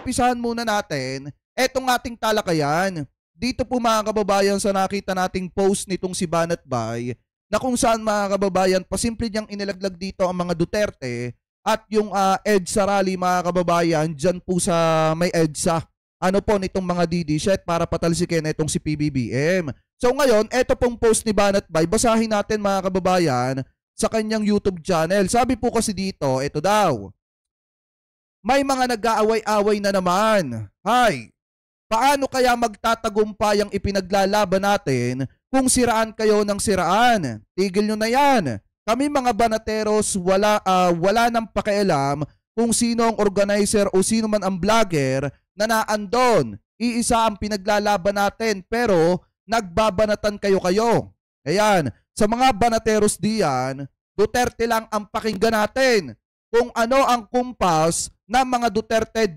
umpisahan muna natin etong ating talakayan. Dito po mga kababayan sa nakita nating post nitong si Banat Bay na kung saan mga kababayan pasimple niyang inilaglag dito ang mga Duterte at yung EDSA rally mga kababayan dyan po sa may EDSA. Ano po nitong mga DD para patalsikin itong si PBBM. So ngayon, eto pong post ni Banat Bay, basahin natin mga kababayan sa kanyang YouTube channel. Sabi po kasi dito, ito daw. May mga nag-aaway-away na naman. Hay! Paano kaya magtatagumpay ang ipinaglalaban natin kung siraan kayo ng siraan? Tigil nyo na yan. Kami mga banateros wala nang pakialam kung sino ang organizer o sino man ang vlogger na naandon. Iisa ang pinaglalaban natin pero nagbabanatan kayo. Ayan, sa mga banateros diyan, Duterte lang ang pakinggan natin. Kung ano ang kumpas ng mga Duterte